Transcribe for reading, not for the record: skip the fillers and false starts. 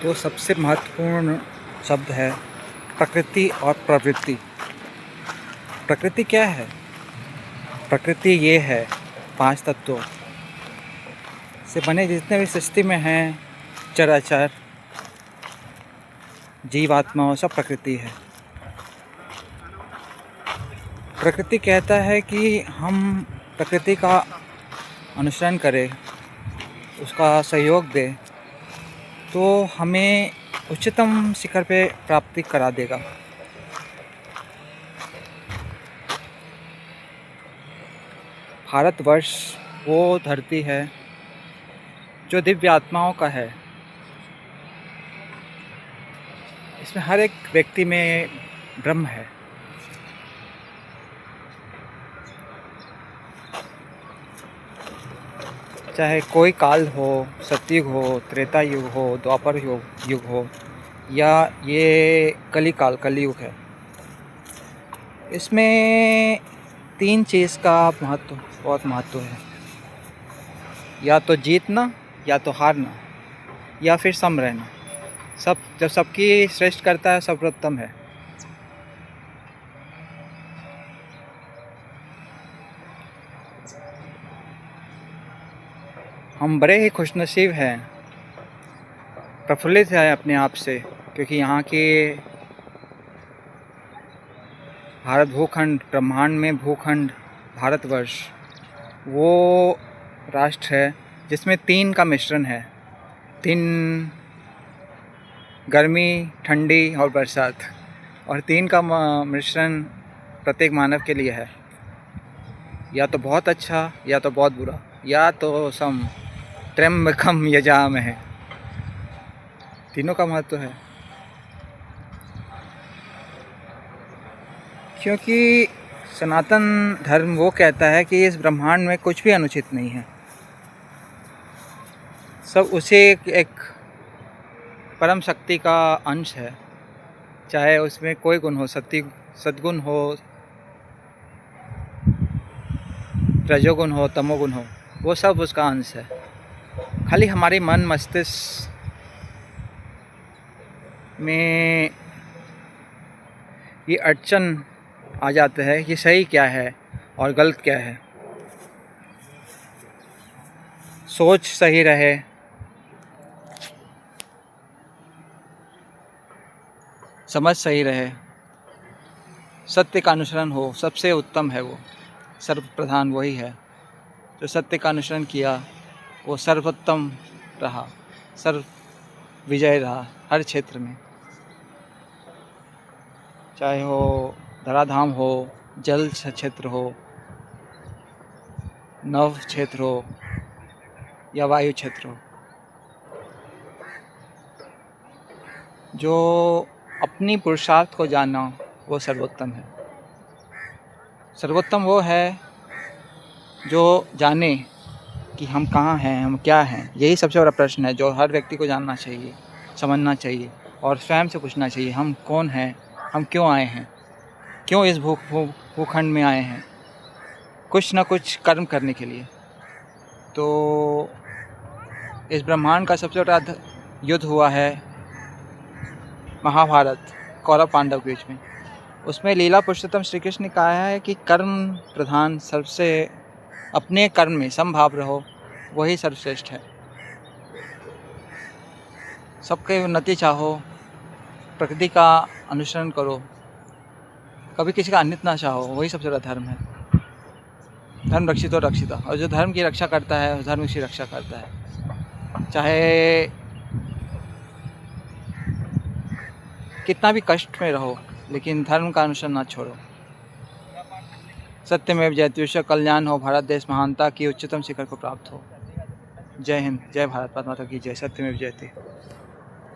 तो सबसे महत्वपूर्ण शब्द है प्रकृति और प्रवृत्ति। प्रकृति क्या है? प्रकृति ये है 5 तत्वों से बने जितने भी सृष्टि में हैं चराचर जीवात्मा, सब प्रकृति है। प्रकृति कहता है कि हम प्रकृति का अनुसरण करें, उसका सहयोग दें, तो हमें उच्चतम शिखर पे प्राप्ति करा देगा। भारतवर्ष वो धरती है जो दिव्य आत्माओं का है। इसमें हर एक व्यक्ति में ब्रह्म है। चाहे कोई काल हो, सतयुग हो, त्रेता युग हो, द्वापर युग हो या ये कलियुग है। इसमें 3 चीज़ का बहुत महत्व है। या तो जीतना, या तो हारना, या फिर सम रहना। जब सबकी श्रेष्ठ करता है सर्वोत्तम है। हम बड़े ही खुशनसीब हैं, प्रफुल्लित हैं अपने आप से, क्योंकि यहाँ के भारत भूखंड, ब्रह्मांड में भूखंड भारतवर्ष वो राष्ट्र है जिसमें 3 का मिश्रण है। 3 गर्मी, ठंडी और बरसात, और 3 का मिश्रण प्रत्येक मानव के लिए है। या तो बहुत अच्छा, या तो बहुत बुरा, या तो सम, त्र्यंबकम यजामहे। तीनों का महत्व है, क्योंकि सनातन धर्म वो कहता है कि इस ब्रह्मांड में कुछ भी अनुचित नहीं है। सब उसे एक परम शक्ति का अंश है। चाहे उसमें कोई गुण हो, सद्गुण हो, रजोगुण हो, तमोगुण हो, वो सब उसका अंश है। खाली हमारे मन मस्तिष्क में ये अड़चन आ जाते हैं कि सही क्या है और गलत क्या है। सोच सही रहे, समझ सही रहे, सत्य का अनुसरण हो, सबसे उत्तम है वो। सर्वप्रधान वही है जो सत्य का अनुसरण किया, वो सर्वोत्तम रहा, सर्व विजय रहा हर क्षेत्र में। चाहे हो धराधाम हो, जल क्षेत्र हो, नव क्षेत्र हो या वायु क्षेत्र हो, जो अपनी पुरुषार्थ को जाना वो सर्वोत्तम है। सर्वोत्तम वो है जो जाने कि हम कहाँ हैं, हम क्या हैं। यही सबसे बड़ा प्रश्न है जो हर व्यक्ति को जानना चाहिए, समझना चाहिए और स्वयं से पूछना चाहिए, हम कौन हैं, हम क्यों आए हैं, क्यों इस भूखंड में आए हैं। कुछ ना कुछ कर्म करने के लिए। तो इस ब्रह्मांड का सबसे बड़ा युद्ध हुआ है महाभारत, कौरव पांडव के बीच में। उसमें लीला पुरुषोत्तम श्री कृष्ण ने कहा है कि कर्म प्रधान, सबसे अपने कर्म में समभाव रहो, वही सर्वश्रेष्ठ है। सबके उन्नति चाहो, प्रकृति का अनुसरण करो, कभी किसी का अनित ना चाहो, वही सबसे बड़ा धर्म है। धर्म रक्षित और रक्षिता, और जो धर्म की रक्षा करता है धर्म की रक्षा करता है। चाहे कितना भी कष्ट में रहो, लेकिन धर्म का अनुसरण ना छोड़ो। सत्यमेव जयते, विश्व कल्याण हो, भारत देश महानता की उच्चतम शिखर को प्राप्त हो। जय हिंद, जय भारत माता की जय। सत्यमेव जयते।